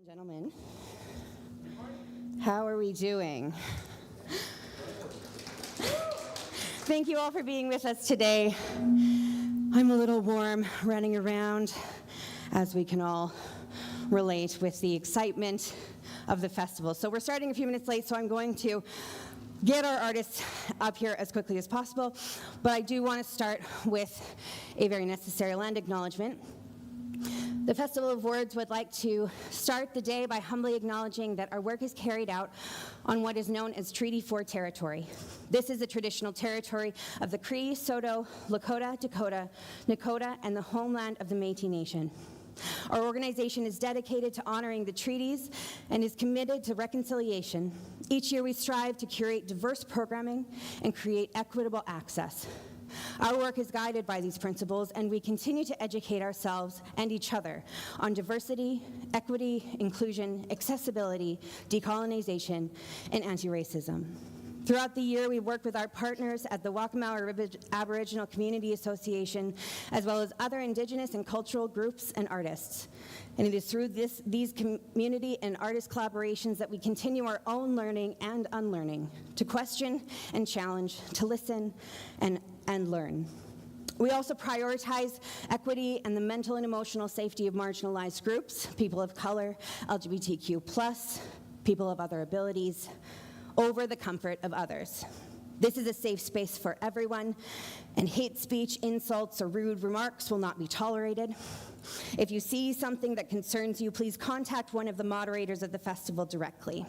Gentlemen, how are we doing? Thank you all for being with us today. I'm a little warm running around, as we can all relate with the excitement of the festival. So we're starting a few minutes late, so I'm going to get our artists up here as quickly as possible, but I do want to start with a very necessary land acknowledgement. The Festival of Words would like to start the day by humbly acknowledging that our work is carried out on what is known as Treaty 4 territory. This is the traditional territory of the Cree, Saulteaux, Lakota, Dakota, Nakota, and the homeland of the Métis Nation. Our organization is dedicated to honoring the treaties and is committed to reconciliation. Each year we strive to curate diverse programming and create equitable access. Our work is guided by these principles, and we continue to educate ourselves and each other on diversity, equity, inclusion, accessibility, decolonization, and anti-racism. Throughout the year, we work with our partners at the Waccamaw Aboriginal Community Association, as well as other Indigenous and cultural groups and artists. And it is through these community and artist collaborations that we continue our own learning and unlearning, to question and challenge, to listen and learn. We also prioritize equity and the mental and emotional safety of marginalized groups, people of color, LGBTQ+, people of other abilities, over the comfort of others. This is a safe space for everyone, and hate speech, insults, or rude remarks will not be tolerated. If you see something that concerns you, please contact one of the moderators of the festival directly.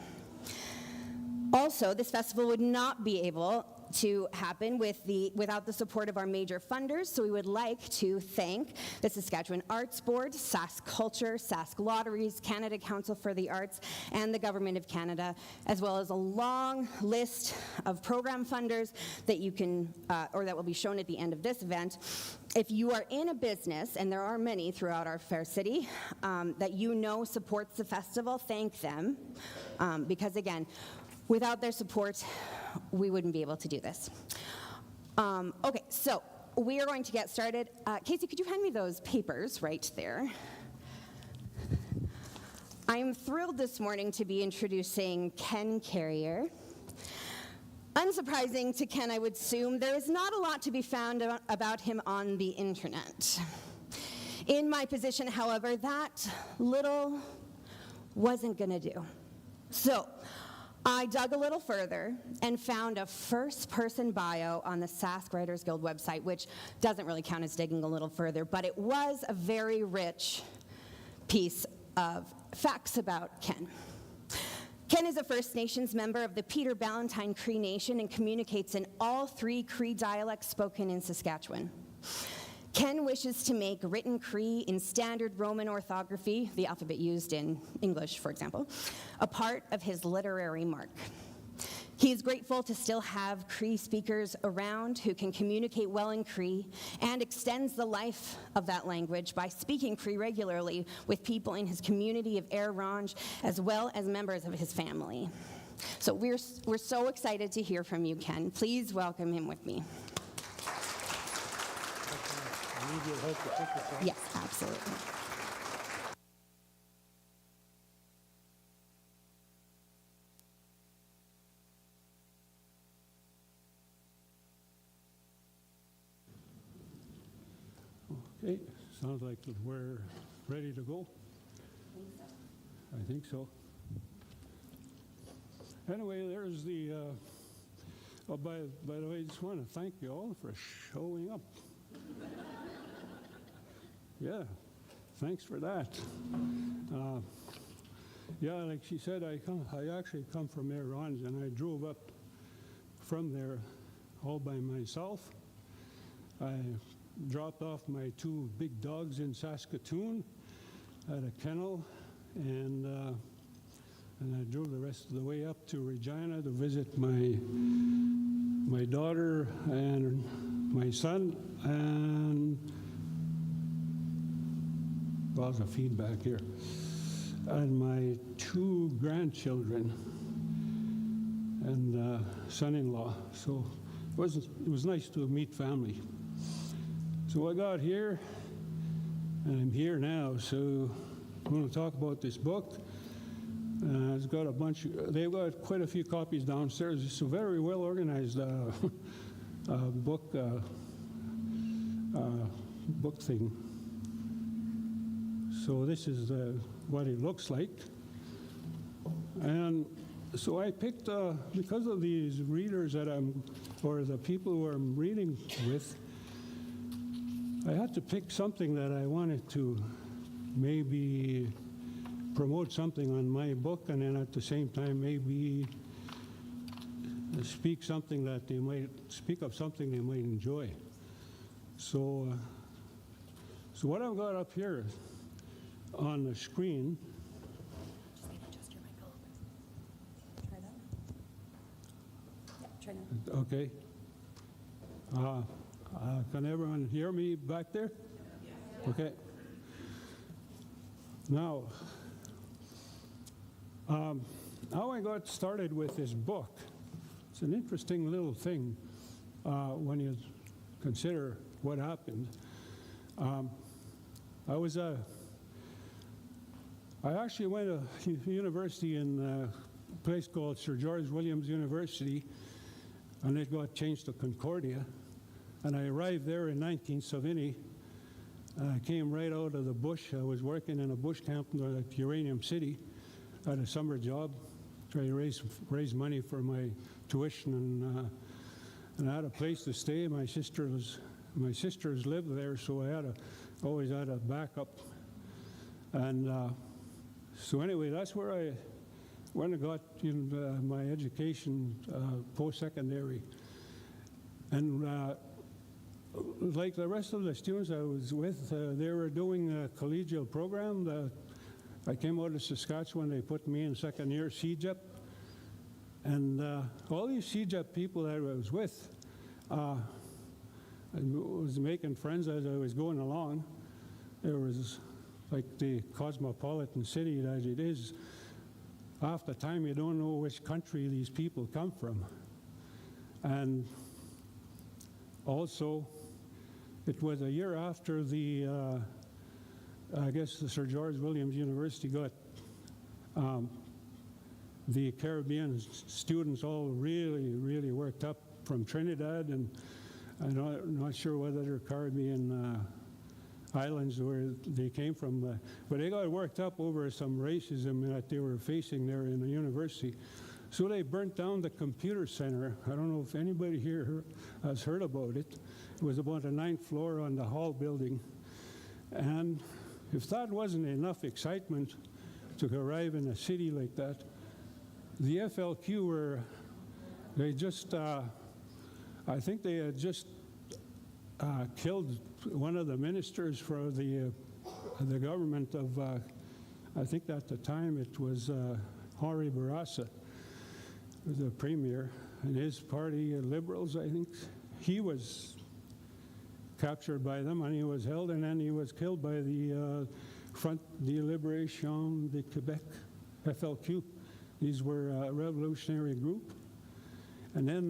Also, this festival would not be able to happen without the support of our major funders, so we would like to thank the Saskatchewan Arts Board, Sask Culture, Sask Lotteries, Canada Council for the Arts, and the Government of Canada, as well as a long list of program funders that you can, or that will be shown at the end of this event. If you are in a business, and there are many throughout our fair city, that you know supports the festival, thank them, because again, without their support, we wouldn't be able to do this. Okay, so we are going to get started. Casey, could you hand me those papers right there? I'm thrilled this morning to be introducing Ken Carriere. Unsurprising to Ken, I would assume, there is not a lot to be found about him on the internet. In my position, however, that little wasn't gonna do. So, I dug a little further and found a first-person bio on the Sask Writers Guild website, which doesn't really count as digging a little further, but it was a very rich piece of facts about Ken. Ken is a First Nations member of the Peter Ballantine Cree Nation and communicates in all 3 Cree dialects spoken in Saskatchewan. Ken wishes to make written Cree in standard Roman orthography, the alphabet used in English, for example, a part of his literary mark. He is grateful to still have Cree speakers around who can communicate well in Cree, and extends the life of that language by speaking Cree regularly with people in his community of Air Range, as well as members of his family. So we're so excited to hear from you, Ken. Please welcome him with me. Need your help to pick this up? Yes, absolutely. Okay, sounds like we're ready to go. I think so. Anyway, there's the, oh, by the way, I just want to thank you all for showing up. Yeah, thanks for that. Yeah, like she said, I actually come from Air Range, and I drove up from there all by myself. I dropped off my 2 big dogs in Saskatoon at a kennel, and I drove the rest of the way up to Regina to visit my daughter and my son, and lots of feedback here, and my 2 grandchildren and son-in-law. So it was nice to meet family. So I got here, and I'm here now. So I'm going to talk about this book. It's got a bunch. They've got quite a few copies downstairs. It's a very well organized book thing. So this is what it looks like. And so I picked, because of these readers that or the people who I'm reading with, I had to pick something that I wanted to maybe promote something on my book, and then at the same time maybe speak of something they might enjoy. So what I've got up here on the screen. Adjust your mic a little bit. Try that. Yeah, try now. Okay. Can everyone hear me back there? Okay. Now, how I got started with this book, it's an interesting little thing when you consider what happened. I actually went to university in a place called Sir George Williams University, and it got changed to Concordia. And I arrived there in 1970. I came right out of the bush. I was working in a bush camp at Uranium City at a summer job, trying to raise money for my tuition, and I had a place to stay. My sisters lived there, so I always had a backup. And so anyway, that's where I got my education, post-secondary. And like the rest of the students I was with, they were doing a collegial program. I came out of Saskatchewan. They put me in second year CJEP. And all these CJEP people that I was with, I was making friends as I was going along. There was, like the cosmopolitan city that it is, half the time you don't know which country these people come from. And also, it was a year after I guess the Sir George Williams University got the Caribbean students all really, really worked up from Trinidad, and I'm not sure whether they're Caribbean islands where they came from, but they got worked up over some racism that they were facing there in the university. So they burnt down the computer center. I don't know if anybody here has heard about it. It was about the 9th floor on the Hall building. And if that wasn't enough excitement to arrive in a city like that, the FLQ I think they had just killed one of the ministers for the government of, I think at the time it was Henri Bourassa, was the premier, and his party, Liberals, I think, he was captured by them and he was held, and then he was killed by the Front de Libération de Québec, FLQ. These were a revolutionary group. And then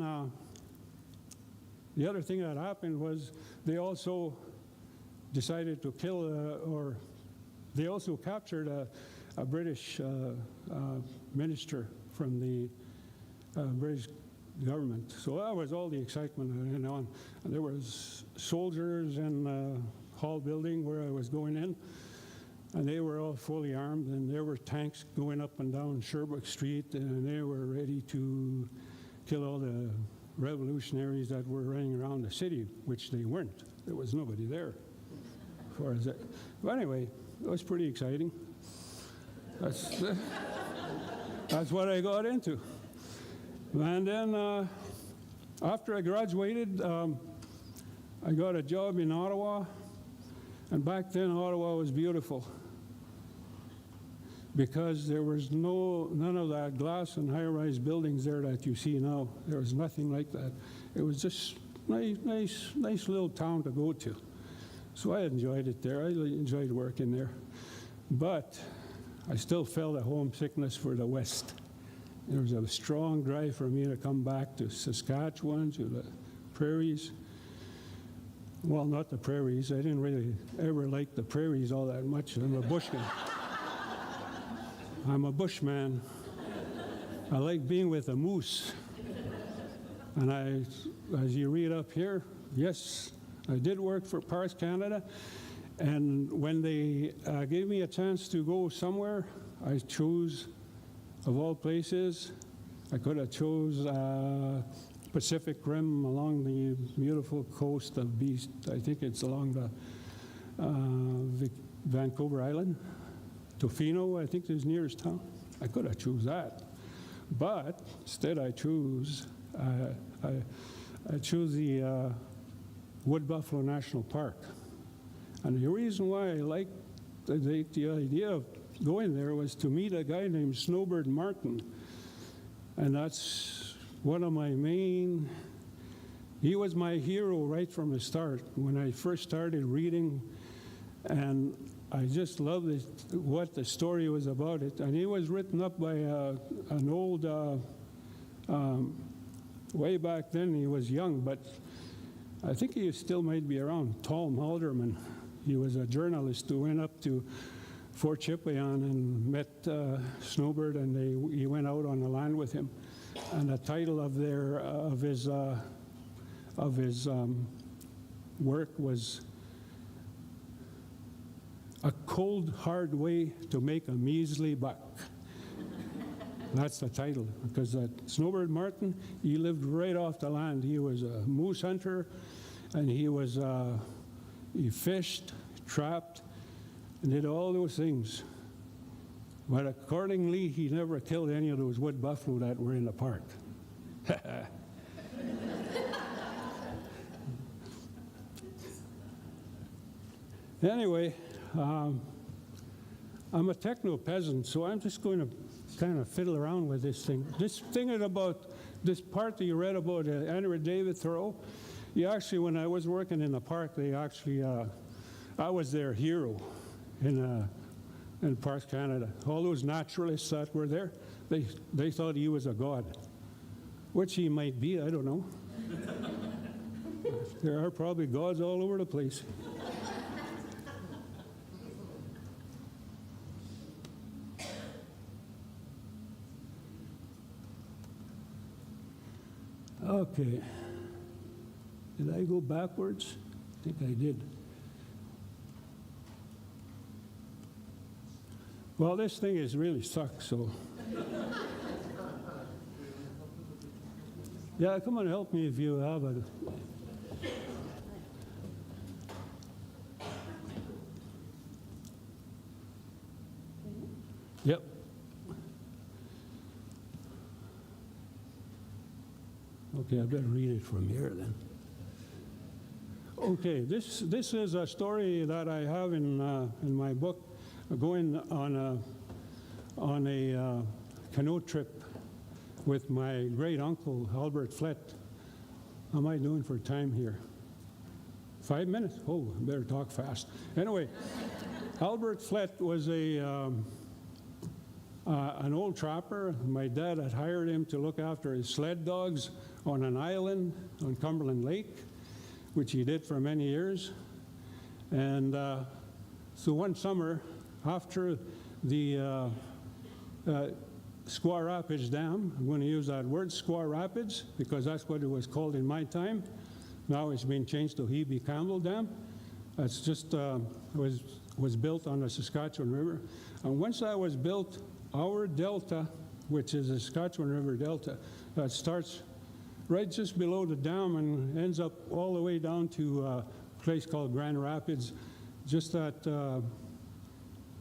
the other thing that happened was they also decided to kill, or they also captured a British minister from the British government. So that was all the excitement that went on. And there was soldiers in the Hall building where I was going in, and they were all fully armed, and there were tanks going up and down Sherbrooke Street, and they were ready to kill all the revolutionaries that were running around the city, which they weren't. There was nobody there. As far as that. But anyway, it was pretty exciting. That's what I got into. And then after I graduated, I got a job in Ottawa, and back then Ottawa was beautiful because there was none of that glass and high-rise buildings there that you see now. There was nothing like that. It was just nice little town to go to. So I enjoyed it there. I enjoyed working there. But I still felt a homesickness for the West. There was a strong drive for me to come back to Saskatchewan, to the prairies. Well, not the prairies. I didn't really ever like the prairies all that much. I'm a bushman. I'm a bushman. I like being with a moose. And as you read up here, yes, I did work for Parks Canada. And when they gave me a chance to go somewhere, I chose, of all places, I could have chose Pacific Rim along the beautiful coast of BC. I think it's along the Vancouver Island. Tofino, I think, is nearest town. I could have chose that. But instead I chose the Wood Buffalo National Park. And the reason why I liked the idea of going there was to meet a guy named Snowbird Martin. And that's one of my main, he was my hero right from the start when I first started reading. And I just loved what the story was about. It. And it was written up by an old, way back then he was young, but I think he still might be around, Tom Halderman. He was a journalist who went up to Fort Chipewyan and met Snowbird, and he went out on the land with him. And the title of his work was "A Cold, Hard Way to Make a Measly Buck." That's the title, because Snowbird Martin, he lived right off the land. He was a moose hunter, and he fished, trapped, and did all those things. But accordingly, he never killed any of those wood buffalo that were in the park. Anyway, I'm a techno peasant, so I'm just going to kind of fiddle around with this thing. This thing is about this part that you read about Andrew David Thoreau. When I was working in the park, I was their hero in Parks Canada. All those naturalists that were there, they thought he was a god, which he might be, I don't know. There are probably gods all over the place. Okay. Did I go backwards? I think I did. Well, this thing is really sucks, so. Yeah, come on, help me if you have it. Yep. Okay, I better read it from here then. Okay, this is a story that I have in my book, going on a canoe trip with my great uncle Albert Plett. How am I doing for time here? 5 minutes? Oh, I better talk fast. Anyway, Albert Plett was an old trapper. My dad had hired him to look after his sled dogs on an island on Cumberland Lake, which he did for many years. And so one summer, after the Squaw Rapids Dam, I'm going to use that word, Squaw Rapids, because that's what it was called in my time. Now it's been changed to Hebe Campbell Dam. That's just was built on the Saskatchewan River. And once that was built, our delta, which is the Saskatchewan River Delta, that starts right just below the dam and ends up all the way down to a place called Grand Rapids, just at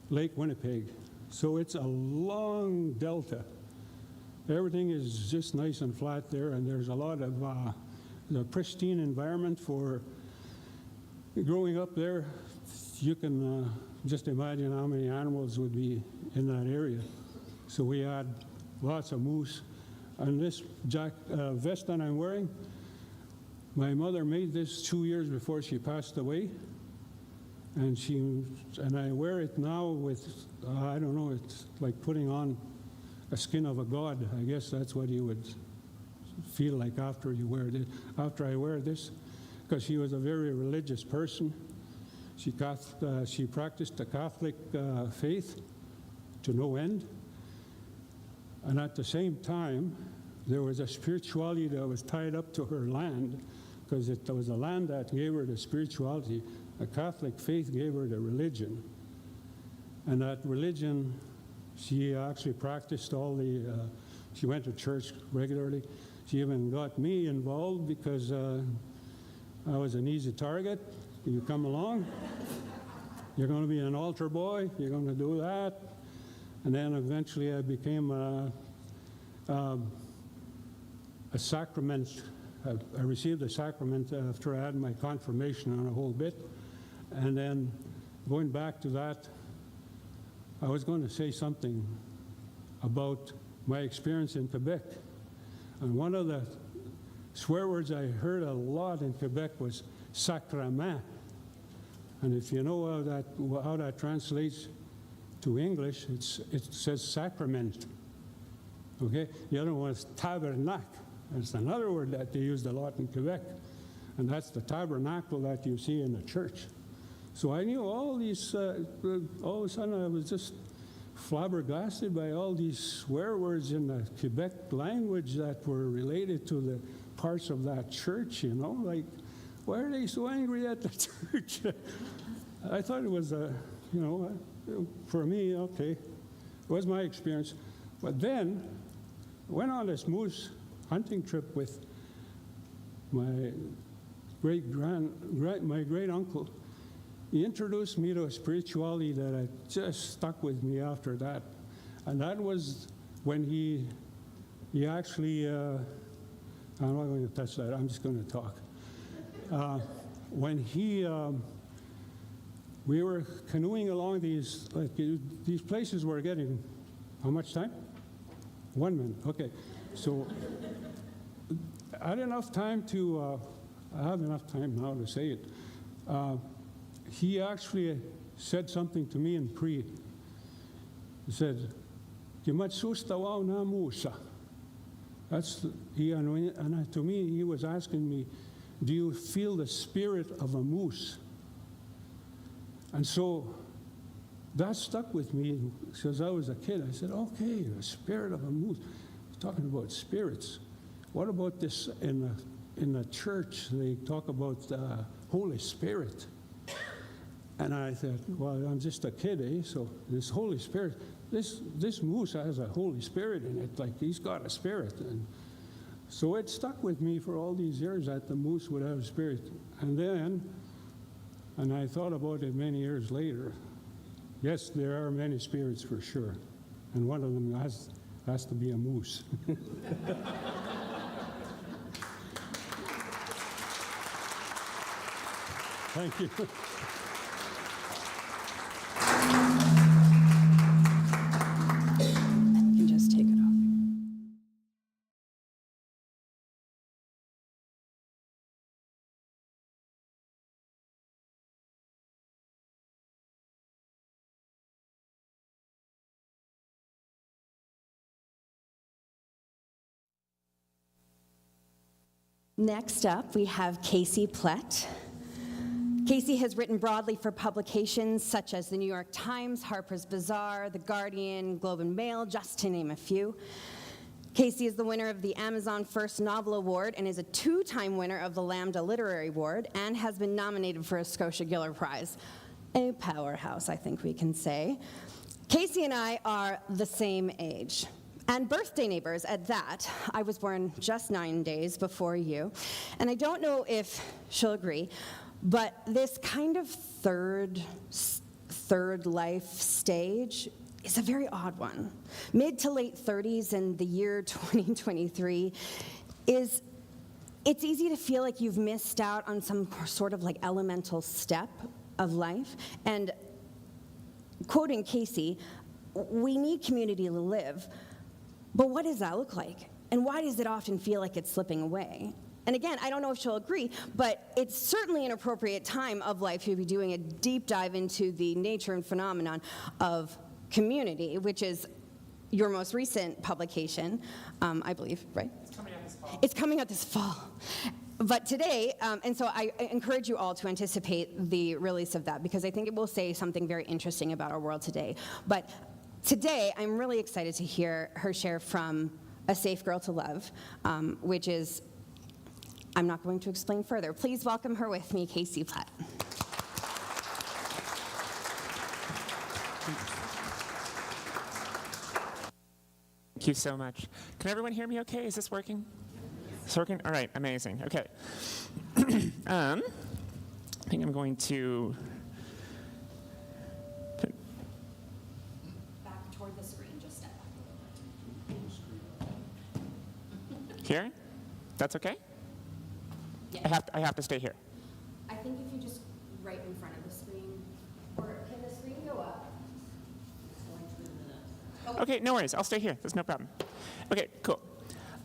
Lake Winnipeg. So it's a long delta. Everything is just nice and flat there, and there's a lot of the pristine environment for growing up there. You can just imagine how many animals would be in that area. So we had lots of moose. And this vest that I'm wearing, my mother made this 2 years before she passed away. And I wear it now with, I don't know, it's like putting on a skin of a god. I guess that's what you would feel like after you wear it. After I wear this, because she was a very religious person. She practiced the Catholic faith to no end. And at the same time, there was a spirituality that was tied up to her land, because it was the land that gave her the spirituality. The Catholic faith gave her the religion. And that religion, she actually practiced she went to church regularly. She even got me involved because I was an easy target. You come along, you're going to be an altar boy, you're going to do that. And then eventually I became a sacrament. I received a sacrament after I had my confirmation on a whole bit. And then going back to that, I was going to say something about my experience in Quebec. And one of the swear words I heard a lot in Quebec was sacrament. And if you know how that translates to English, it says sacrament. Okay? The other one is tabernacle. It's another word that they used a lot in Quebec. And that's the tabernacle that you see in the church. So I knew all these, all of a sudden I was just flabbergasted by all these swear words in the Quebec language that were related to the parts of that church, you know, like, why are they so angry at the church? I thought it was, for me, okay, it was my experience. But then, I went on this moose hunting trip with my great uncle. He introduced me to a spirituality that just stuck with me after that. And that was when he actually, I'm not going to touch that, I'm just going to talk. When we were canoeing along these places were getting, how much time? 1 minute, okay. So I had enough time I have enough time now to say it. He actually said something to me in Cree. He said, "Kimatsustawa na musa." And to me, he was asking me, do you feel the spirit of a moose? And so that stuck with me since I was a kid. I said, okay, the spirit of a moose. Talking about spirits. What about this in the church? They talk about the Holy Spirit. And I thought, well, I'm just a kid, eh? So this Holy Spirit, this moose has a Holy Spirit in it, like he's got a spirit. And so it stuck with me for all these years that the moose would have a spirit. And I thought about it many years later. Yes, there are many spirits for sure. And one of them has to be a moose. Thank you. You can just take it off. Next up, we have Casey Plett. Casey has written broadly for publications such as the New York Times, Harper's Bazaar, The Guardian, Globe and Mail, just to name a few. Casey is the winner of the Amazon First Novel Award and is a two-time winner of the Lambda Literary Award and has been nominated for a Scotia Giller Prize. A powerhouse, I think we can say. Casey and I are the same age. And birthday neighbors at that. I was born just 9 days before you. And I don't know if she'll agree, but this kind of third life stage is a very odd one. Mid to late 30s and the year 2023 it's easy to feel like you've missed out on some sort of like elemental step of life. And quoting Casey, we need community to live, but what does that look like? And why does it often feel like it's slipping away? And again, I don't know if she'll agree, but it's certainly an appropriate time of life to be doing a deep dive into the nature and phenomenon of community, which is your most recent publication, I believe, right? It's coming out this fall. It's coming out this fall. But today, and so I encourage you all to anticipate the release of that, because I think it will say something very interesting about our world today. But Today, I'm really excited to hear her share from A Safe Girl to Love, which is, I'm not going to explain further. Please welcome her with me, Casey Plett. Thank you so much. Can everyone hear me okay? Is this working? It's working? All right, amazing. Okay. I think I'm going to put Back toward the screen, just step back. here. That's okay? Yeah. I have to stay here. I think if you just right in front of the screen, or can the screen go up? Okay, no worries. I'll stay here. That's no problem. Okay, cool.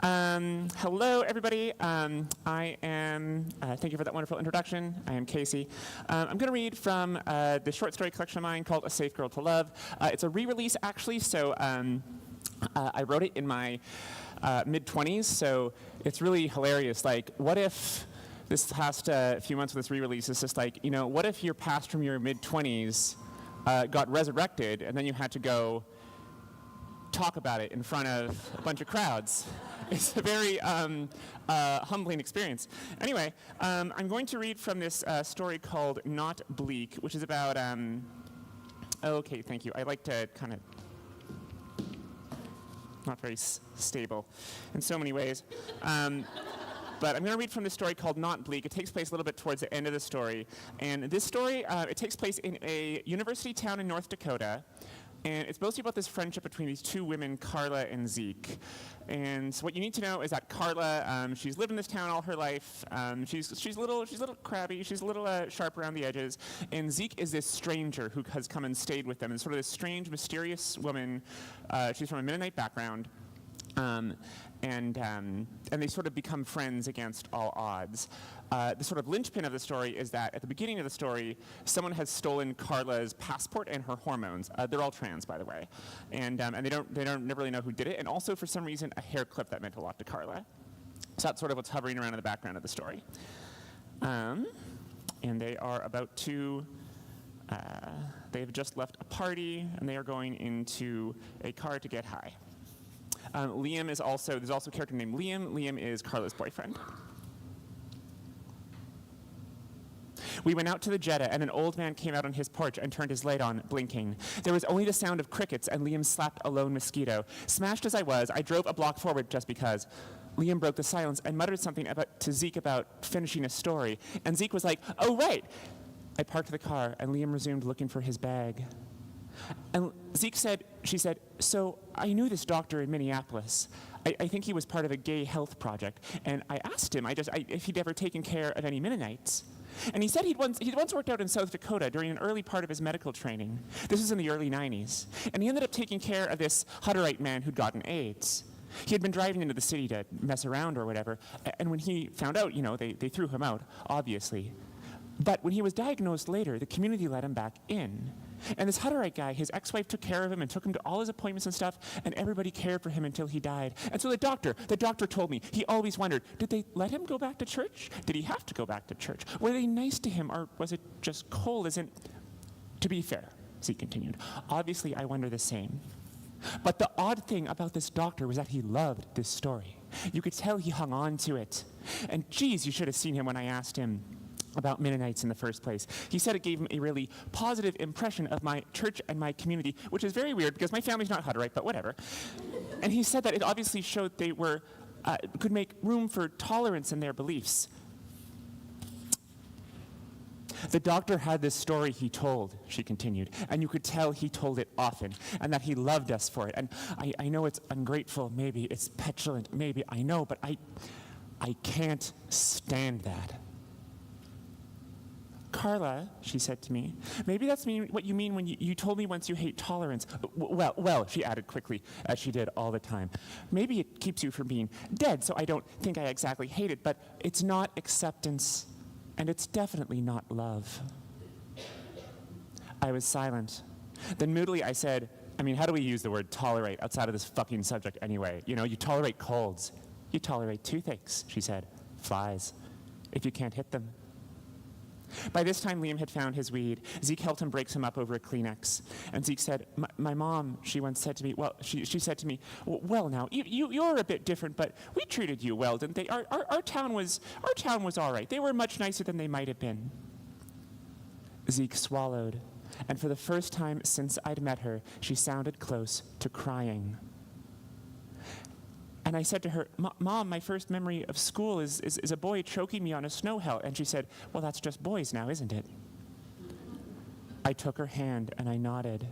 Hello, everybody. I am, thank you for that wonderful introduction. I am Casey. I'm going to read from the short story collection of mine called A Safe Girl to Love. It's a re-release, actually, so I wrote it in my mid-20s, so it's really hilarious. Like, what if this past few months of this re-release is just like, what if your past from your mid-20s got resurrected, and then you had to go talk about it in front of a bunch of crowds? It's a very humbling experience. Anyway, I'm going to read from this story called Not Bleak, which is about, okay, thank you. I like to kind of, not very stable in so many ways. But I'm going to read from this story called Not Bleak. It takes place a little bit towards the end of the story. And this story, it takes place in a university town in North Dakota. And it's mostly about this friendship between these two women, Carla and Zeke. And so what you need to know is that Carla, she's lived in this town all her life. She's a little crabby. She's a little sharp around the edges. And Zeke is this stranger who has come and stayed with them. And sort of this strange, mysterious woman. She's from a Mennonite background. And they sort of become friends against all odds. The sort of linchpin of the story is that at the beginning of the story, someone has stolen Carla's passport and her hormones. They're all trans, by the way, and they don't never really know who did it. And also, for some reason, a hair clip that meant a lot to Carla. So that's sort of what's hovering around in the background of the story. And they are about to. They've just left a party, and they are going into a car to get high. Liam is also, there's also a character named Liam. Liam is Carla's boyfriend. We went out to the Jetta, and an old man came out on his porch and turned his light on, blinking. There was only the sound of crickets, and Liam slapped a lone mosquito. Smashed as I was, I drove a block forward just because. Liam broke the silence and muttered something to Zeke about finishing a story, and Zeke was like, "Oh, right." I parked the car, and Liam resumed looking for his bag. And Zeke said, she said, "So I knew this doctor in Minneapolis. I think he was part of a gay health project. And I asked him if he'd ever taken care of any Mennonites. And he said he'd once worked out in South Dakota during an early part of his medical training. This was in the early 90s. And he ended up taking care of this Hutterite man who'd gotten AIDS. He had been driving into the city to mess around or whatever. And when he found out, they threw him out, obviously. But when he was diagnosed later, the community let him back in. And this Hutterite guy, his ex-wife took care of him and took him to all his appointments and stuff, and everybody cared for him until he died. And so the doctor told me, he always wondered, did they let him go back to church? Did he have to go back to church? Were they nice to him, or was it just cold? To be fair, Zeke continued, obviously I wonder the same. But the odd thing about this doctor was that he loved this story. You could tell he hung on to it. And geez, you should have seen him when I asked him about Mennonites in the first place. He said it gave him a really positive impression of my church and my community, which is very weird because my family's not Hutterite, but whatever. And he said that it obviously showed they could make room for tolerance in their beliefs. The doctor had this story he told, she continued, and you could tell he told it often, and that he loved us for it. And I know it's ungrateful, maybe it's petulant, maybe, I know, but I can't stand that. Carla, she said to me, maybe that's what you mean when you told me once you hate tolerance. Well, she added quickly, as she did all the time. Maybe it keeps you from being dead, so I don't think I exactly hate it, but it's not acceptance, and it's definitely not love. I was silent. Then moodily I said, how do we use the word tolerate outside of this fucking subject anyway? You tolerate colds. You tolerate toothaches, she said. Flies, if you can't hit them. By this time, Liam had found his weed. Zeke helped him break some up over a Kleenex. And Zeke said, my mom, she once said to me, she said to me, well, now, you're a bit different, but we treated you well, didn't they? Our town was all right. They were much nicer than they might have been. Zeke swallowed. And for the first time since I'd met her, she sounded close to crying. And I said to her, Mom, my first memory of school is a boy choking me on a snow hill. And she said, well, that's just boys now, isn't it? I took her hand and I nodded.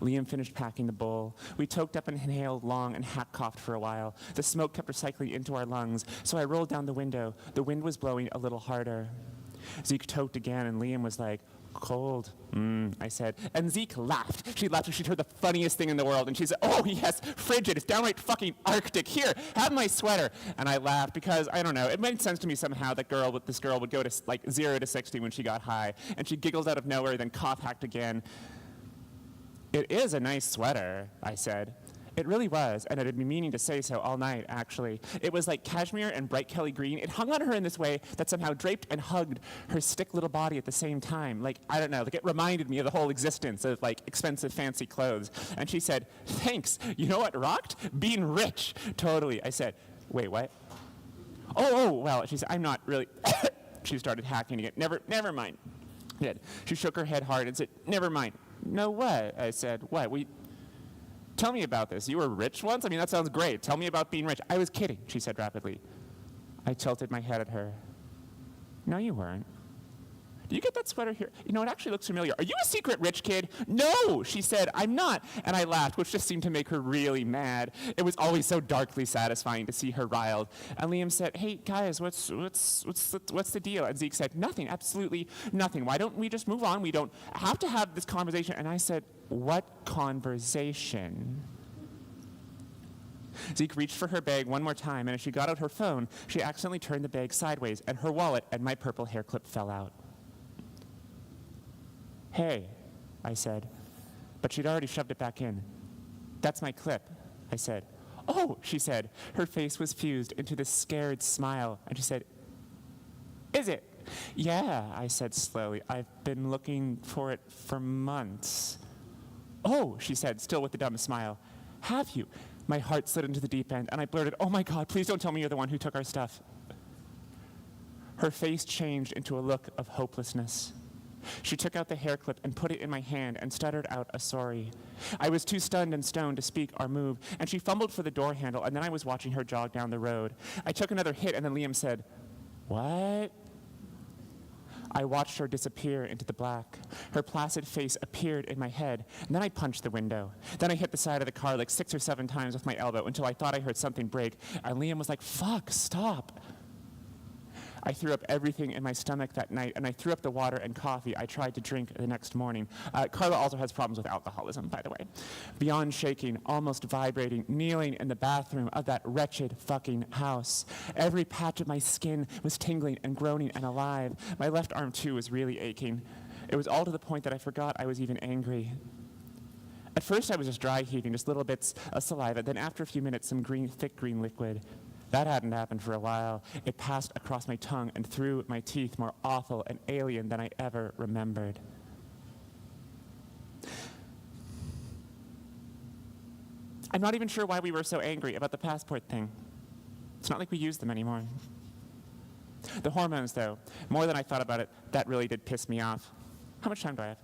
Liam finished packing the bowl. We toked up and inhaled long and hack-coughed for a while. The smoke kept recycling into our lungs, so I rolled down the window. The wind was blowing a little harder. Zeke toked again, and Liam was like, cold, I said. And Zeke laughed. She laughed and she'd heard the funniest thing in the world. And she said, oh, yes, frigid. It's downright fucking Arctic. Here, have my sweater. And I laughed because, I don't know, it made sense to me somehow that this girl would go to like 0 to 60 when she got high. And she giggled out of nowhere, then cough-hacked again. It is a nice sweater, I said. It really was, and I'd been meaning to say so all night, actually. It was like cashmere and bright Kelly green. It hung on her in this way that somehow draped and hugged her stick little body at the same time. Like, I don't know, like it reminded me of the whole existence of like expensive fancy clothes. And she said, thanks, you know what rocked? Being rich, totally. I said, wait, what? Oh, well, she said, I'm not really, she started hacking again. Never mind. She shook her head hard and said, never mind. No, what? I said, what? Tell me about this. You were rich once? I mean, that sounds great. Tell me about being rich. I was kidding, she said rapidly. I tilted my head at her. No, you weren't. Do you get that sweater here? You know, it actually looks familiar. Are you a secret rich kid? No, she said, I'm not. And I laughed, which just seemed to make her really mad. It was always so darkly satisfying to see her riled. And Liam said, hey, guys, what's the deal? And Zeke said, nothing, absolutely nothing. Why don't we just move on? We don't have to have this conversation. And I said, what conversation? Zeke reached for her bag one more time, and as she got out her phone, she accidentally turned the bag sideways, and her wallet and my purple hair clip fell out. Hey, I said, but she'd already shoved it back in. That's my clip, I said. Oh, she said. Her face was fused into this scared smile, and she said, is it? Yeah, I said slowly. I've been looking for it for months. Oh, she said, still with the dumb smile. Have you? My heart slid into the deep end, and I blurted, oh my God, please don't tell me you're the one who took our stuff. Her face changed into a look of hopelessness. She took out the hair clip and put it in my hand and stuttered out a sorry. I was too stunned and stoned to speak or move, and she fumbled for the door handle, and then I was watching her jog down the road. I took another hit, and then Liam said, what? I watched her disappear into the black. Her placid face appeared in my head, and then I punched the window. Then I hit the side of the car like 6 or 7 times with my elbow until I thought I heard something break, and Liam was like, fuck, stop. I threw up everything in my stomach that night, and I threw up the water and coffee I tried to drink the next morning. Carla also has problems with alcoholism, by the way. Beyond shaking, almost vibrating, kneeling in the bathroom of that wretched fucking house. Every patch of my skin was tingling and groaning and alive. My left arm, too, was really aching. It was all to the point that I forgot I was even angry. At first, I was just dry heaving, just little bits of saliva. Then after a few minutes, some thick green liquid. That hadn't happened for a while. It passed across my tongue and through my teeth, more awful and alien than I ever remembered. I'm not even sure why we were so angry about the passport thing. It's not like we use them anymore. The hormones, though, more than I thought about it, that really did piss me off. How much time do I have?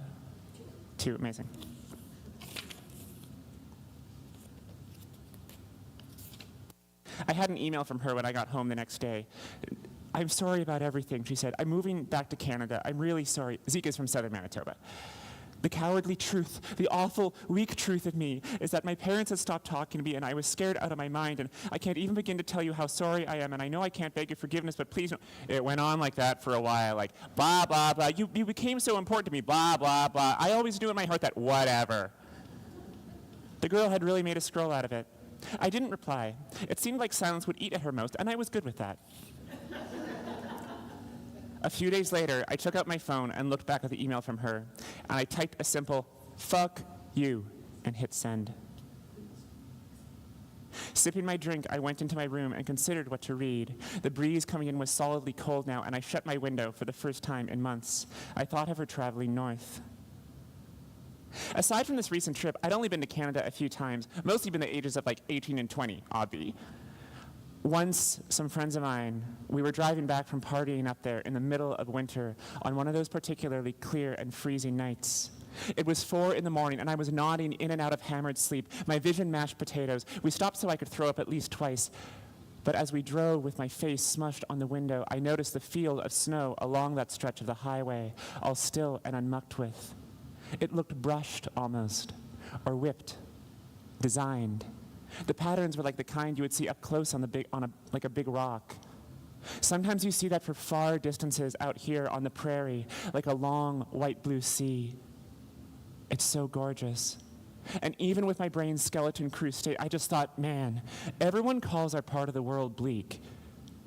2, amazing. I had an email from her when I got home the next day. I'm sorry about everything, she said. I'm moving back to Canada. I'm really sorry. Zeke is from southern Manitoba. The cowardly truth, the awful, weak truth of me is that my parents had stopped talking to me and I was scared out of my mind, and I can't even begin to tell you how sorry I am, and I know I can't beg your forgiveness, but please don't. It went on like that for a while, like blah, blah, blah. You became so important to me, blah, blah, blah. I always knew in my heart that whatever. The girl had really made a scroll out of it. I didn't reply. It seemed like silence would eat at her most, and I was good with that. A few days later, I took out my phone and looked back at the email from her, and I typed a simple, fuck you, and hit send. Sipping my drink, I went into my room and considered what to read. The breeze coming in was solidly cold now, and I shut my window for the first time in months. I thought of her traveling north. Aside from this recent trip, I'd only been to Canada a few times, mostly been the ages of like 18 and 20, oddly. Once, some friends of mine, we were driving back from partying up there in the middle of winter on one of those particularly clear and freezing nights. It was 4 in the morning, and I was nodding in and out of hammered sleep, my vision mashed potatoes. We stopped so I could throw up at least twice. But as we drove with my face smushed on the window, I noticed the field of snow along that stretch of the highway, all still and unmucked with. It looked brushed almost, or whipped, designed. The patterns were like the kind you would see up close on like a big rock. Sometimes you see that for far distances out here on the prairie, like a long white-blue sea. It's so gorgeous. And even with my brain's skeleton crew state, I just thought, man, everyone calls our part of the world bleak,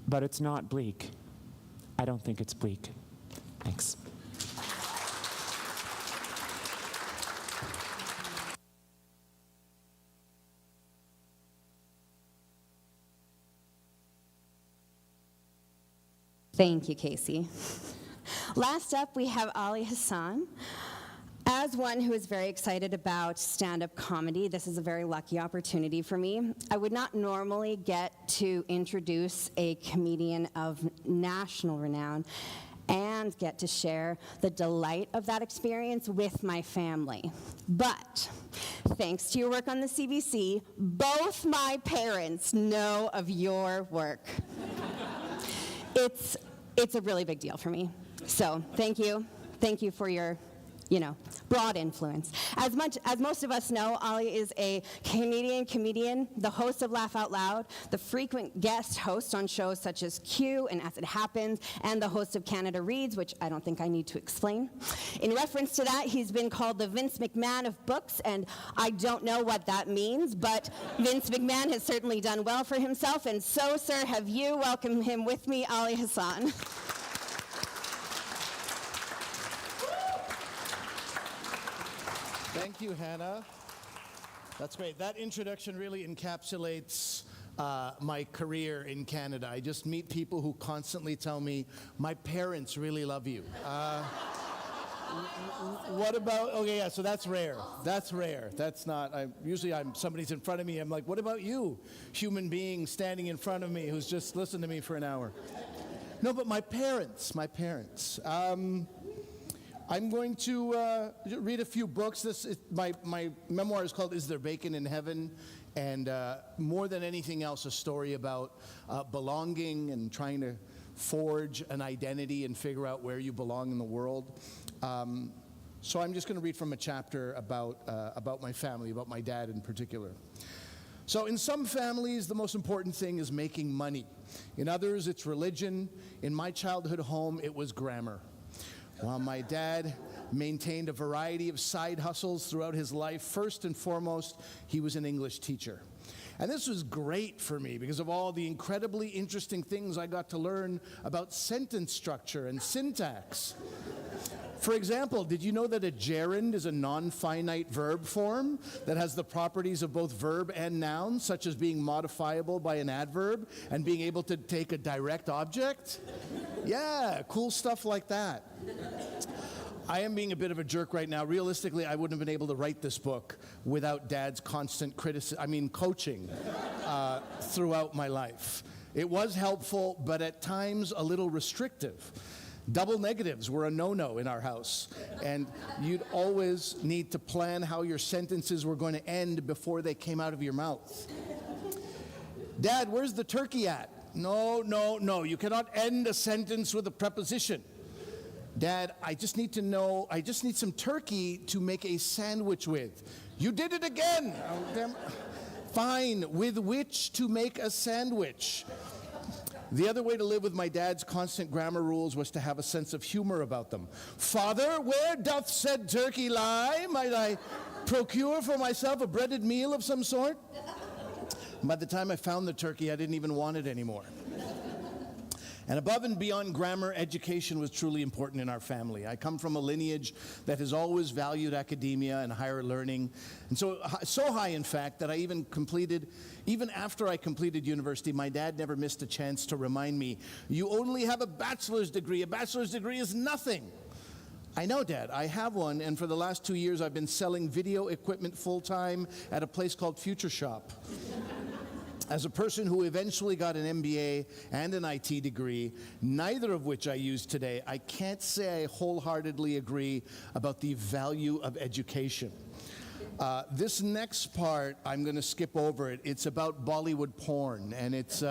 but it's not bleak. I don't think it's bleak. Thanks. Thank you, Casey. Last up, we have Ali Hassan. As one who is very excited about stand-up comedy, this is a very lucky opportunity for me. I would not normally get to introduce a comedian of national renown and get to share the delight of that experience with my family. But thanks to your work on the CBC, both my parents know of your work. It's a really big deal for me. So thank you. Thank you for your, broad influence. As most of us know, Ali is a Canadian comedian, the host of Laugh Out Loud, the frequent guest host on shows such as Q and As It Happens, and the host of Canada Reads, which I don't think I need to explain. In reference to that, he's been called the Vince McMahon of books, and I don't know what that means, but Vince McMahon has certainly done well for himself, and so, sir, have you. Welcome him with me, Ali Hassan. Thank you, Hannah. That's great. That introduction really encapsulates my career in Canada. I just meet people who constantly tell me, my parents really love you. What about, okay, yeah, so that's rare. That's rare. That's not, usually somebody's in front of me, I'm like, what about you? Human being standing in front of me who's just listened to me for an hour. No, but my parents. I'm going to read a few books. My memoir is called Is There Bacon in Heaven? And more than anything else, a story about belonging and trying to forge an identity and figure out where you belong in the world. So I'm just going to read from a chapter about my family, about my dad in particular. So in some families, the most important thing is making money. In others, it's religion. In my childhood home, it was grammar. While my dad maintained a variety of side hustles throughout his life, first and foremost, he was an English teacher. And this was great for me because of all the incredibly interesting things I got to learn about sentence structure and syntax. For example, did you know that a gerund is a non-finite verb form that has the properties of both verb and noun, such as being modifiable by an adverb and being able to take a direct object? Yeah, cool stuff like that. I am being a bit of a jerk right now. Realistically, I wouldn't have been able to write this book without Dad's constant coaching throughout my life. It was helpful, but at times a little restrictive. Double negatives were a no-no in our house, and you'd always need to plan how your sentences were going to end before they came out of your mouth. Dad, where's the turkey at? No, you cannot end a sentence with a preposition. Dad, I just need some turkey to make a sandwich with. You did it again! Oh, damn. Fine, with which to make a sandwich? The other way to live with my dad's constant grammar rules was to have a sense of humor about them. Father, where doth said turkey lie? Might I procure for myself a breaded meal of some sort? By the time I found the turkey, I didn't even want it anymore. And above and beyond grammar, education was truly important in our family. I come from a lineage that has always valued academia and higher learning. And so high, in fact, that even after I completed university, my dad never missed a chance to remind me, you only have a bachelor's degree. A bachelor's degree is nothing. I know, Dad, I have one, and for the last 2 years I've been selling video equipment full-time at a place called Future Shop. As a person who eventually got an MBA and an IT degree, neither of which I use today, I can't say I wholeheartedly agree about the value of education. This next part, I'm going to skip over it. It's about Bollywood porn, and it's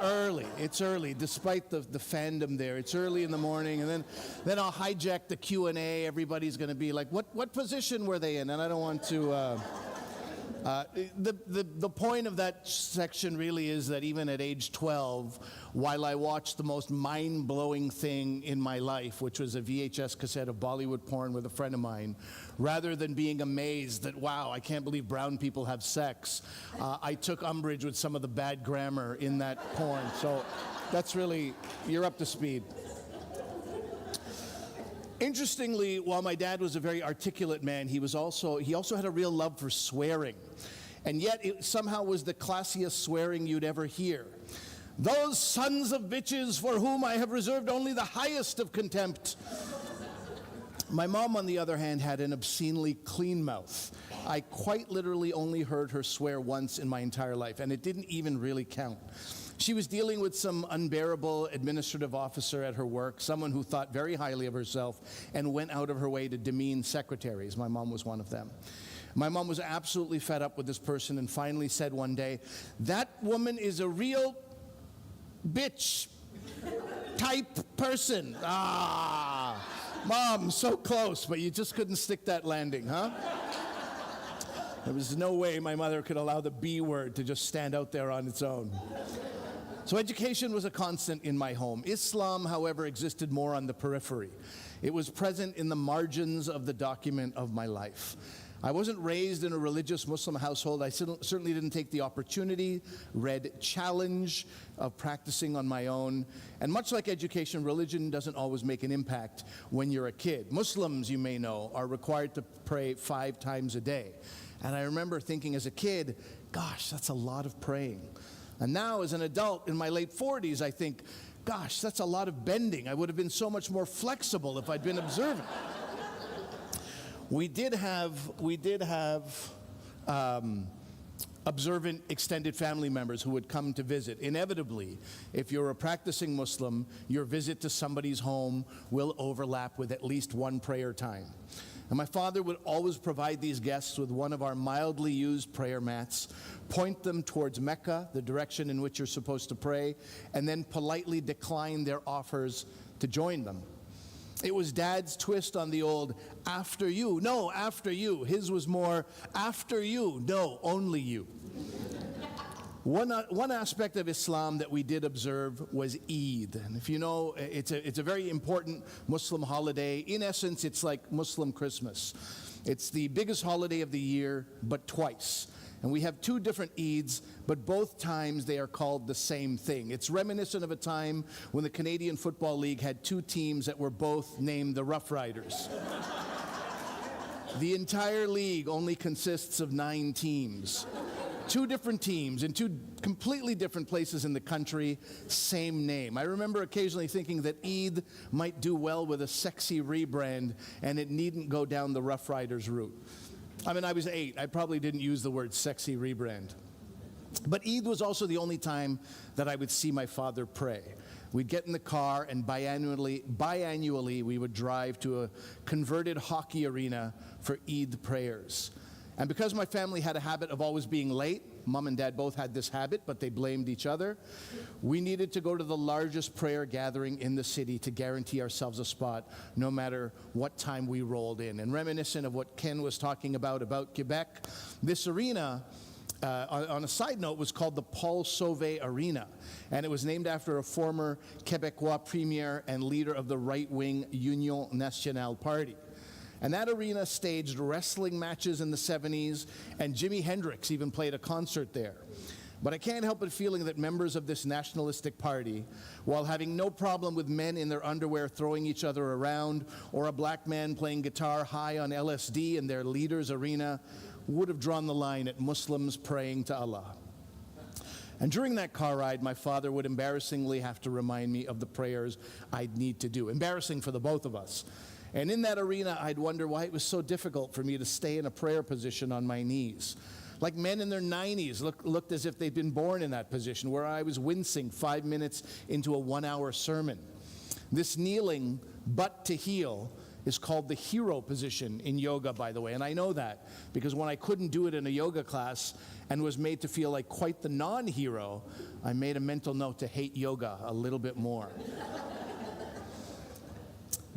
early, despite the fandom there. It's early in the morning, and then I'll hijack the Q&A. Everybody's going to be like, what position were they in? And I don't want to... The point of that section really is that even at age 12, while I watched the most mind-blowing thing in my life, which was a VHS cassette of Bollywood porn with a friend of mine, rather than being amazed that, wow, I can't believe brown people have sex, I took umbrage with some of the bad grammar in that porn. So that's really, you're up to speed. Interestingly, while my dad was a very articulate man, he also had a real love for swearing. And yet it somehow was the classiest swearing you'd ever hear. Those sons of bitches for whom I have reserved only the highest of contempt. My mom, on the other hand, had an obscenely clean mouth. I quite literally only heard her swear once in my entire life, and it didn't even really count. She was dealing with some unbearable administrative officer at her work, someone who thought very highly of herself and went out of her way to demean secretaries. My mom was one of them. My mom was absolutely fed up with this person and finally said one day, "That woman is a real bitch type person." Ah, Mom, so close, but you just couldn't stick that landing, huh? There was no way my mother could allow the B word to just stand out there on its own. So education was a constant in my home. Islam, however, existed more on the periphery. It was present in the margins of the document of my life. I wasn't raised in a religious Muslim household. I certainly didn't take the opportunity, read challenge of practicing on my own. And much like education, religion doesn't always make an impact when you're a kid. Muslims, you may know, are required to pray 5 times a day. And I remember thinking as a kid, gosh, that's a lot of praying. And now as an adult in my late 40s, I think, gosh, that's a lot of bending. I would have been so much more flexible if I'd been observant. We did have observant extended family members who would come to visit. Inevitably, if you're a practicing Muslim, your visit to somebody's home will overlap with at least one prayer time. And my father would always provide these guests with one of our mildly used prayer mats, point them towards Mecca, the direction in which you're supposed to pray, and then politely decline their offers to join them. It was Dad's twist on the old, after you, no, after you. His was more, after you, no, only you. One aspect of Islam that we did observe was Eid. And if you know, it's a very important Muslim holiday. In essence, it's like Muslim Christmas. It's the biggest holiday of the year, but twice. And we have 2 different Eids, but both times they are called the same thing. It's reminiscent of a time when the Canadian Football League had 2 teams that were both named the Rough Riders. The entire league only consists of 9 teams. 2 different teams in 2 completely different places in the country, same name. I remember occasionally thinking that Eid might do well with a sexy rebrand and it needn't go down the Rough Riders route. I mean, I was 8. I probably didn't use the word sexy rebrand. But Eid was also the only time that I would see my father pray. We'd get in the car and biannually we would drive to a converted hockey arena for Eid prayers. And because my family had a habit of always being late, Mom and Dad both had this habit, but they blamed each other, we needed to go to the largest prayer gathering in the city to guarantee ourselves a spot, no matter what time we rolled in. And reminiscent of what Ken was talking about Quebec, this arena, on a side note, was called the Paul Sauvé Arena, and it was named after a former Quebecois premier and leader of the right-wing Union Nationale Party. And that arena staged wrestling matches in the 70s, and Jimi Hendrix even played a concert there. But I can't help but feeling that members of this nationalistic party, while having no problem with men in their underwear throwing each other around, or a black man playing guitar high on LSD in their leader's arena, would have drawn the line at Muslims praying to Allah. And during that car ride, my father would embarrassingly have to remind me of the prayers I'd need to do. Embarrassing for the both of us. And in that arena, I'd wonder why it was so difficult for me to stay in a prayer position on my knees. Like men in their 90s looked as if they'd been born in that position, where I was wincing 5 minutes into a 1-hour sermon. This kneeling butt to heel is called the hero position in yoga, by the way. And I know that because when I couldn't do it in a yoga class and was made to feel like quite the non-hero, I made a mental note to hate yoga a little bit more.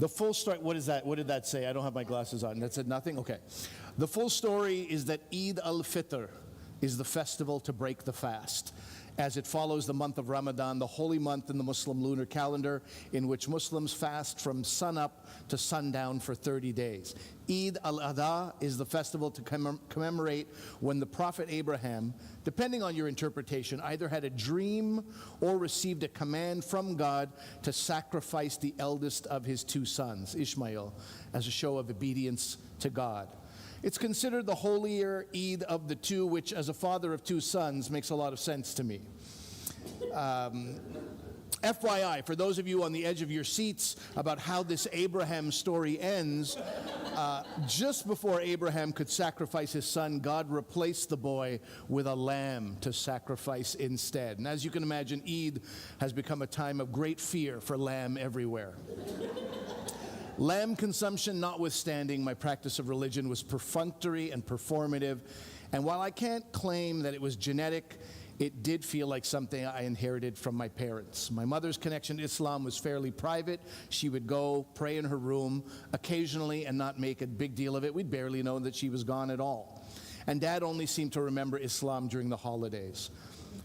The full story, what is that? What did that say? I don't have my glasses on. That said nothing? Okay. The full story is that Eid al-Fitr is the festival to break the fast, as it follows the month of Ramadan, the holy month in the Muslim lunar calendar, in which Muslims fast from sunup to sundown for 30 days. Eid al-Adha is the festival to commemorate when the Prophet Abraham, depending on your interpretation, either had a dream or received a command from God to sacrifice the eldest of his 2 sons, Ishmael, as a show of obedience to God. It's considered the holier Eid of the two, which as a father of 2 sons makes a lot of sense to me. FYI, for those of you on the edge of your seats about how this Abraham story ends, just before Abraham could sacrifice his son, God replaced the boy with a lamb to sacrifice instead. And as you can imagine, Eid has become a time of great fear for lamb everywhere. Lamb consumption notwithstanding, my practice of religion was perfunctory and performative, and while I can't claim that it was genetic, it did feel like something I inherited from my parents. My mother's connection to Islam was fairly private. She would go pray in her room occasionally and not make a big deal of it. We'd barely know that she was gone at all. And Dad only seemed to remember Islam during the holidays.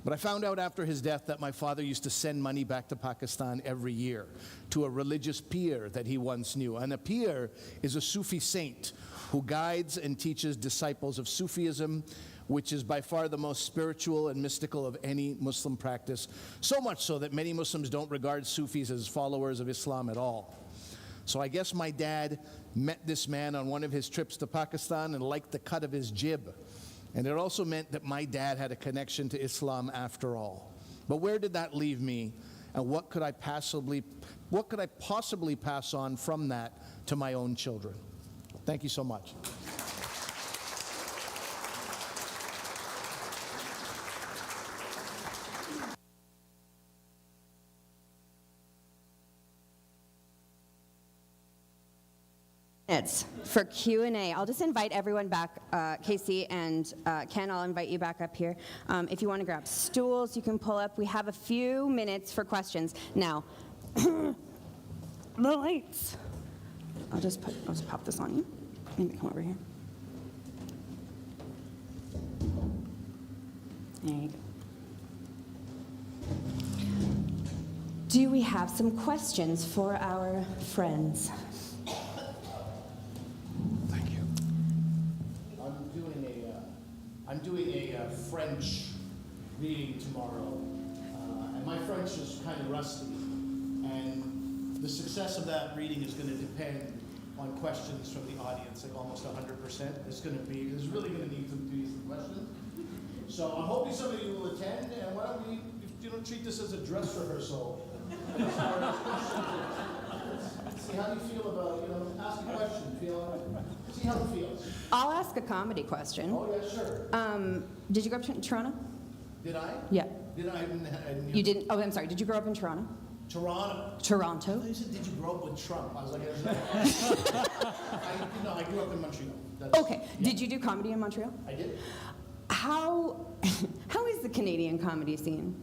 But I found out after his death that my father used to send money back to Pakistan every year to a religious peer that he once knew. And a peer is a Sufi saint who guides and teaches disciples of Sufism, which is by far the most spiritual and mystical of any Muslim practice, so much so that many Muslims don't regard Sufis as followers of Islam at all. So I guess my dad met this man on one of his trips to Pakistan and liked the cut of his jib. And it also meant that my dad had a connection to Islam after all. But where did that leave me? And what could I possibly pass on from that to my own children? Thank you so much. Minutes for Q&A. I'll just invite everyone back. Casey and Ken, I'll invite you back up here. If you want to grab stools, you can pull up. We have a few minutes for questions. Now, the lights. I'll just pop this on you. Maybe come over here. There you go. Do we have some questions for our friends? I'm doing a French reading tomorrow, and my French is kind of rusty, and the success of that reading is going to depend on questions from the audience, like almost 100%. It's really going to need some decent questions. So I'm hoping some of you will attend, and why don't we treat this as a dress rehearsal? See how you feel about, ask a question, see how it feels. I'll ask a comedy question. Oh, yeah, sure. Did you grow up in Toronto? Did I? Yeah. Did I? You didn't? Oh, I'm sorry. Did you grow up in Toronto? Toronto. Toronto. You said, did you grow up with Trump? I was like, I grew up in Montreal. Okay. Yeah. Did you do comedy in Montreal? I did. How is the Canadian comedy scene?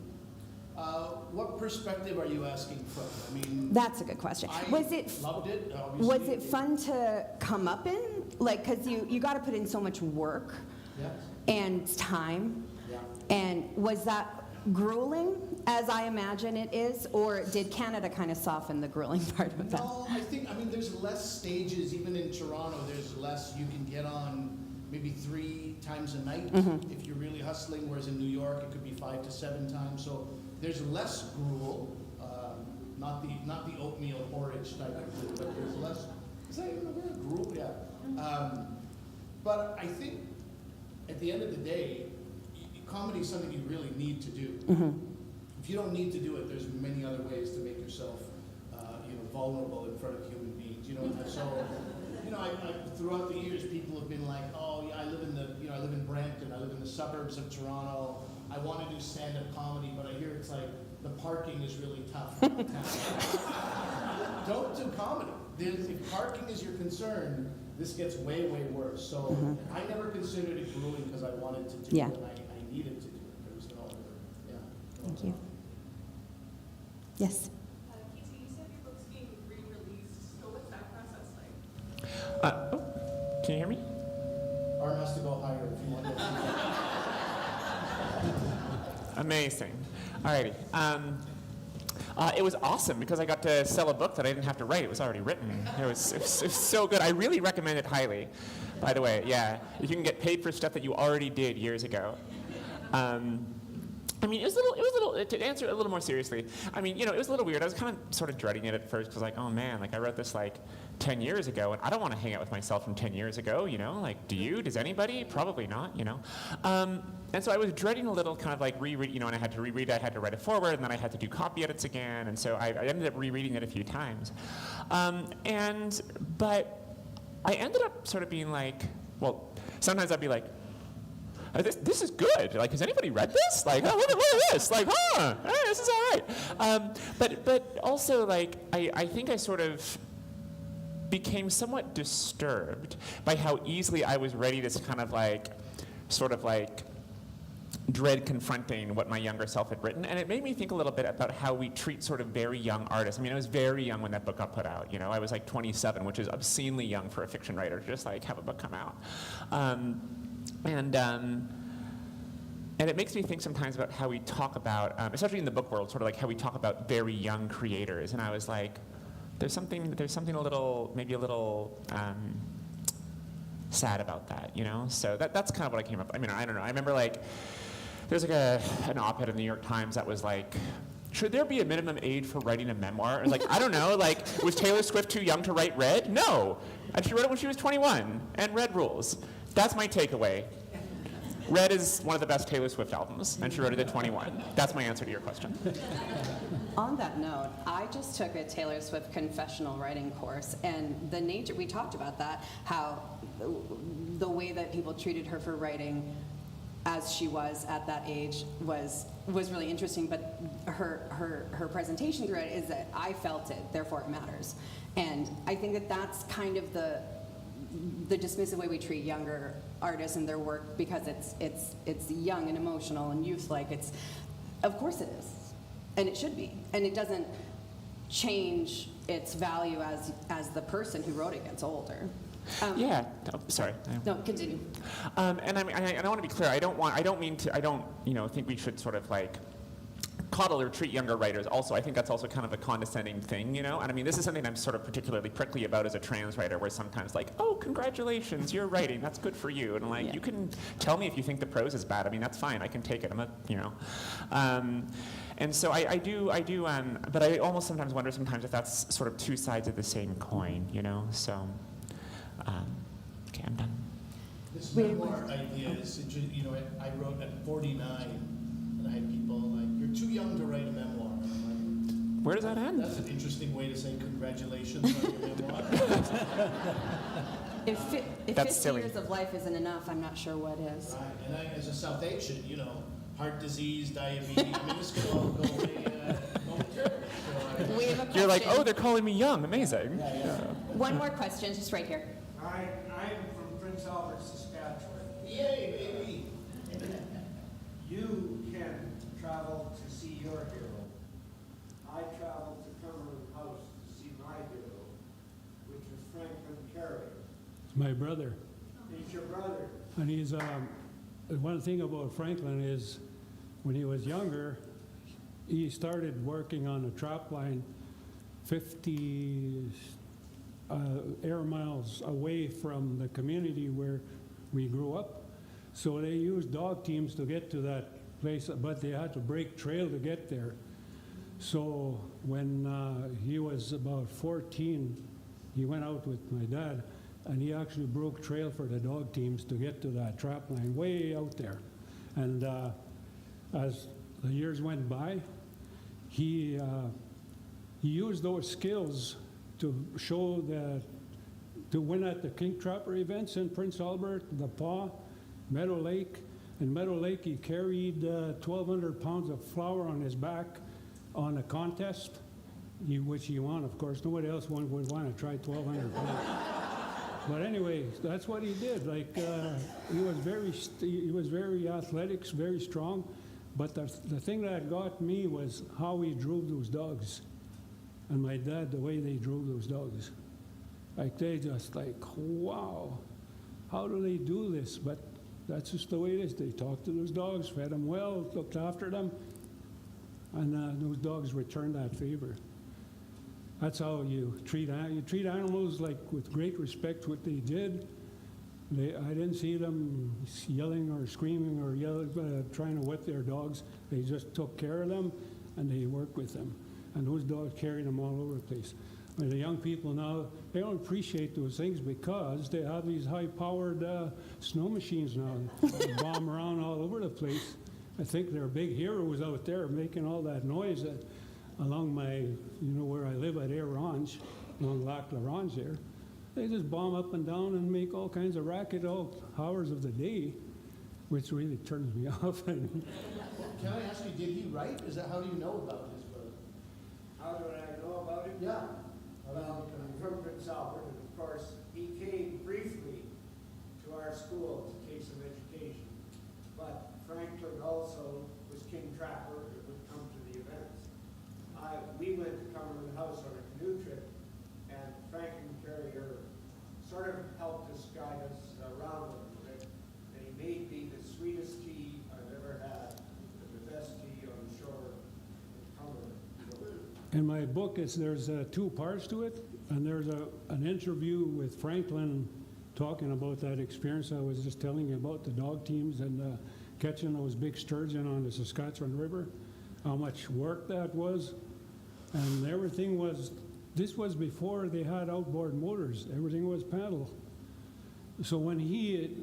What perspective are you asking from? I mean, that's a good question. Loved it. Obviously. Was it fun to come up in? Like, because you got to put in so much work and time. Yeah. And was that grueling, as I imagine it is, or did Canada kind of soften the grueling part of that? No, there's less stages, even in Toronto, there's less, you can get on maybe 3 times a night if you're really hustling, whereas in New York it could be 5 to 7 times. So there's less gruel, not the oatmeal porridge type of food, but there's less. Is that even a word? Gruel? Yeah. But I think at the end of the day, comedy is something you really need to do. If you don't need to do it, there's many other ways to make yourself, vulnerable in front of human beings. So, I throughout the years, people have been like, oh, yeah, I live in Brampton, I live in the suburbs of Toronto. I want to do stand-up comedy, but I hear it's like the parking is really tough downtown. Don't do comedy. If parking is your concern, this gets way, way worse. So I never considered it grueling because I wanted to do it, and I needed to do it. There was no other, Thank you. Yes. Casey, you said your book's being re-released, so what's that process like? Can you hear me? Arm has to go higher if you want to. Amazing. Alrighty. It was awesome because I got to sell a book that I didn't have to write. It was already written. It was so good. I really recommend it highly, by the way. Yeah. You can get paid for stuff that you already did years ago. It was a little, to answer it a little more seriously, it was a little weird. I was kind of sort of dreading it at first because like, oh man, like I wrote this like 10 years ago and I don't want to hang out with myself from 10 years ago, like do you, does anybody? Probably not, And so I was dreading a little kind of like reread, and I had to reread it, I had to write a foreword, and then I had to do copy edits again, and so I ended up rereading it a few times. But I ended up sort of being like, well, sometimes I'd be like, this is good. Like, has anybody read this? Like, oh, look at this. Like, hey, this is all right. But also, like, I think I sort of became somewhat disturbed by how easily I was ready to kind of like, sort of like, dread confronting what my younger self had written, and it made me think a little bit about how we treat sort of very young artists. I was very young when that book got put out. I was like 27, which is obscenely young for a fiction writer to just like have a book come out. And it makes me think sometimes about how we talk about, especially in the book world, sort of like how we talk about very young creators. And I was like, there's something a little, maybe a little sad about that, So that's kind of what I came up. I don't know. I remember like, there's like an op-ed in the New York Times that was like, should there be a minimum age for writing a memoir? And like, I don't know, like, was Taylor Swift too young to write Red? No. And she wrote it when she was 21, and Red rules. That's my takeaway. Red is one of the best Taylor Swift albums, and she wrote it at 21. That's my answer to your question. On that note, I just took a Taylor Swift confessional writing course, and the nature, we talked about that, how the way that people treated her for writing as she was at that age was really interesting, but her presentation through it is that I felt it, therefore it matters. And I think that that's kind of the dismissive way we treat younger artists and their work, because it's young and emotional and youth-like. Of course it is, and it should be, and it doesn't change its value as the person who wrote it gets older. Yeah. Oh, sorry. No, continue. And I want to be clear. I don't think we should sort of like coddle or treat younger writers. Also, I think that's also kind of a condescending thing, And this is something I'm sort of particularly prickly about as a trans writer, where sometimes like, oh, congratulations, you're writing, that's good for you, and like, yeah. You can tell me if you think the prose is bad. That's fine. I can take it. And so I do, but I almost sometimes wonder if that's sort of two sides of the same coin, So, okay, I'm done. This memoir idea is, I wrote at 49, and I had people like, you're too young to write a memoir. And I'm like, where does that end? That's an interesting way to say congratulations on your memoir. If That's 50 silly. years of life isn't enough, I'm not sure what is. Right, and I, as a South Asian, heart disease, diabetes, this could all go away momentarily. We have a question. You're like, oh, they're calling me young. Amazing. Yeah. One more question, just right here. I'm from Prince Albert, Saskatchewan. Yay, baby! You can travel to see your hero. I traveled to Cumberland House to see my hero, which was Franklin Carriere. It's my brother. He's your brother. And he's, one thing about Franklin is when he was younger, he started working on a trap line 50 air miles away from the community where we grew up. So they used dog teams to get to that place, but they had to break trail to get there. So when he was about 14, he went out with my dad, and he actually broke trail for the dog teams to get to that trap line way out there. And as the years went by, he used those skills to show that, to win at the King Trapper events in Prince Albert, the Paw, Meadow Lake. In Meadow Lake, he carried 1,200 pounds of flour on his back on a contest, which he won, of course. Nobody else would want to try 1,200 pounds. But anyway, that's what he did. Like he was very athletic, very strong. But the thing that got me was how he drove those dogs, and my dad, the way they drove those dogs. Like they just like, wow, how do they do this? But that's just the way it is. They talked to those dogs, fed them well, looked after them, and those dogs returned that favor. That's how you treat animals, like with great respect. What they did, I didn't see them yelling or screaming or trying to whip their dogs. They just took care of them, and they worked with them. And those dogs carried them all over the place. I mean, the young people now, they don't appreciate those things because they have these high-powered snow machines now that bomb around all over the place. I think they're big heroes out there making all that noise along my, where I live at Air Range, along Lac La Ronge there. They just bomb up and down and make all kinds of racket all hours of the day, which really turns me off. Can I ask you, did he write? How do you know about his book? How do I know about it? Yeah. Well, I'm from Prince Albert, and of course, he came briefly to our school to take some education. But Franklin also was King Trapper and would come to the events. We went to Cumberland House on a canoe trip, and Franklin Carriere sort of helped us, guide us around a little bit. And he made me the sweetest tea I've ever had, and the best tea on the shore in Cumberland. In my book, there's 2 parts to it, and there's an interview with Franklin talking about that experience I was just telling you about, the dog teams and catching those big sturgeon on the Saskatchewan River, how much work that was. And everything was, this was before they had outboard motors. Everything was paddle. So when he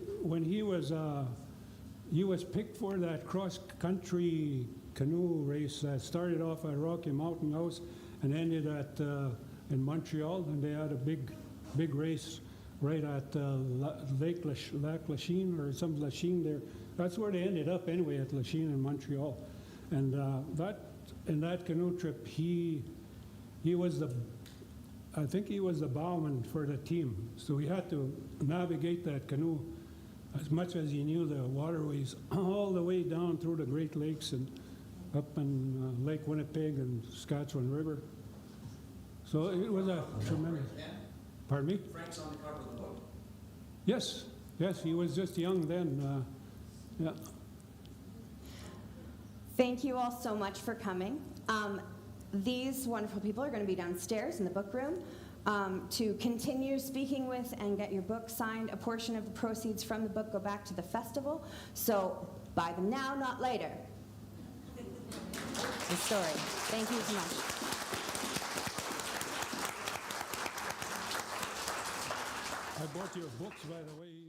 was picked for that cross-country canoe race that started off at Rocky Mountain House and ended at in Montreal, and they had a big race right at Lac Lachine or some Lachine there. That's where they ended up anyway, at Lachine in Montreal. And in that canoe trip, he was I think he was the bowman for the team. So he had to navigate that canoe as much as he knew the waterways all the way down through the Great Lakes and up in Lake Winnipeg and Saskatchewan River. So it was a tremendous. Pardon me? Frank's on the cover of the book. Yes, he was just young then. Yeah. Thank you all so much for coming. These wonderful people are going to be downstairs in the book room to continue speaking with and get your book signed. A portion of the proceeds from the book go back to the festival, so buy them now, not later. The story. Thank you so much. I bought your books, by the way.